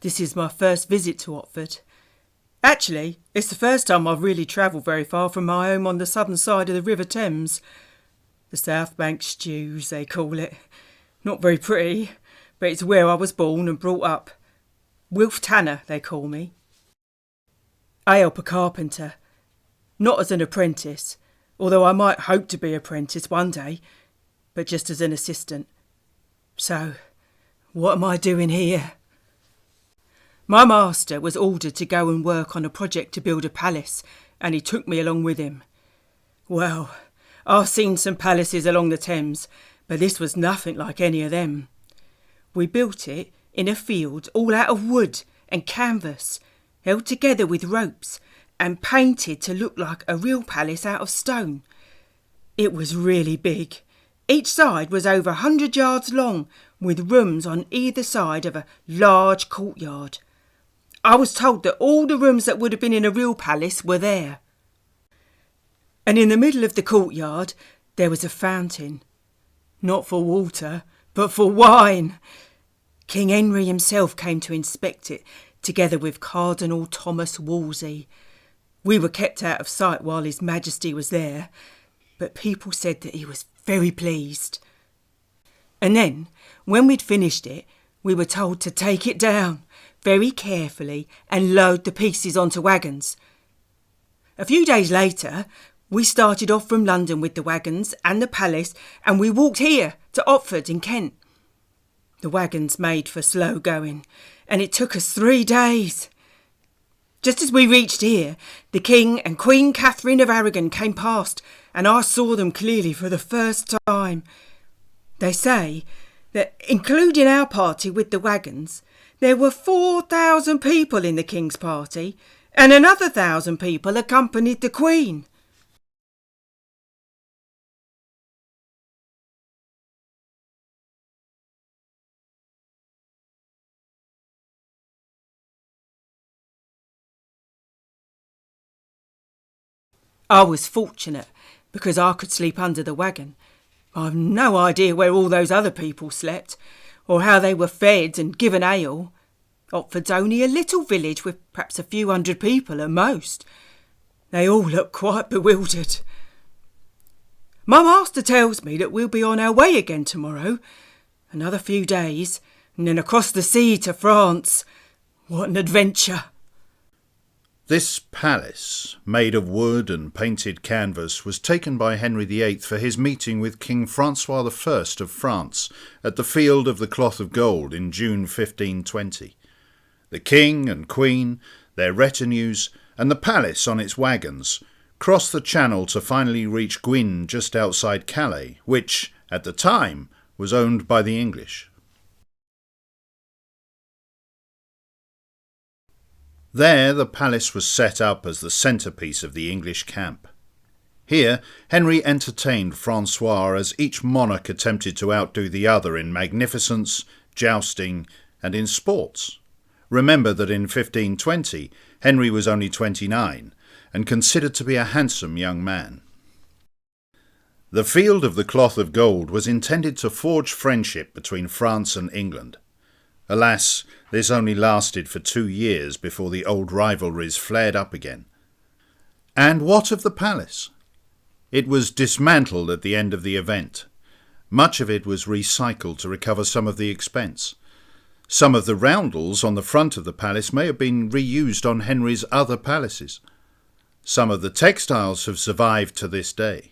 This is my first visit to Otford. Actually, it's the first time I've really travelled very far from my home on the southern side of the River Thames. The South Bank Stews, they call it. Not very pretty, but it's where I was born and brought up. Wilf Tanner, they call me. I help a carpenter. Not as an apprentice, although I might hope to be apprentice one day, but just as an assistant. So, what am I doing here? My master was ordered to go and work on a project to build a palace, and he took me along with him. Well, I've seen some palaces along the Thames, but this was nothing like any of them. We built it in a field all out of wood and canvas, held together with ropes, and painted to look like a real palace out of stone. It was really big. Each side was over 100 yards long, with rooms on either side of a large courtyard. I was told that all the rooms that would have been in a real palace were there. And in the middle of the courtyard there was a fountain. Not for water, but for wine. King Henry himself came to inspect it, together with Cardinal Thomas Wolsey. We were kept out of sight while His Majesty was there, but people said that he was very pleased. And then, when we'd finished it, we were told to take it down very carefully and load the pieces onto wagons. A few days later, we started off from London with the wagons and the palace, and we walked here to Otford in Kent. The wagons made for slow going, and it took us 3 days. Just as we reached here, the King and Queen Catherine of Aragon came past, and I saw them clearly for the first time. They say that, including our party with the wagons, there were 4,000 people in the King's party, and another 1,000 people accompanied the Queen. I was fortunate because I could sleep under the wagon. I've no idea where all those other people slept, or how they were fed and given ale. Otford's only a little village with perhaps a few hundred people at most. They all look quite bewildered. My master tells me that we'll be on our way again tomorrow. Another few days, and then across the sea to France. What an adventure! This palace, made of wood and painted canvas, was taken by Henry VIII for his meeting with King Francois I of France at the Field of the Cloth of Gold in June 1520. The King and Queen, their retinues, and the palace on its wagons crossed the Channel to finally reach Guines just outside Calais, which, at the time, was owned by the English. There the palace was set up as the centrepiece of the English camp. Here Henry entertained Francois as each monarch attempted to outdo the other in magnificence, jousting, and in sports. Remember that in 1520 Henry was only 29 and considered to be a handsome young man. The Field of the Cloth of Gold was intended to forge friendship between France and England. Alas, this only lasted for 2 years before the old rivalries flared up again. And what of the palace? It was dismantled at the end of the event. Much of it was recycled to recover some of the expense. Some of the roundels on the front of the palace may have been reused on Henry's other palaces. Some of the textiles have survived to this day.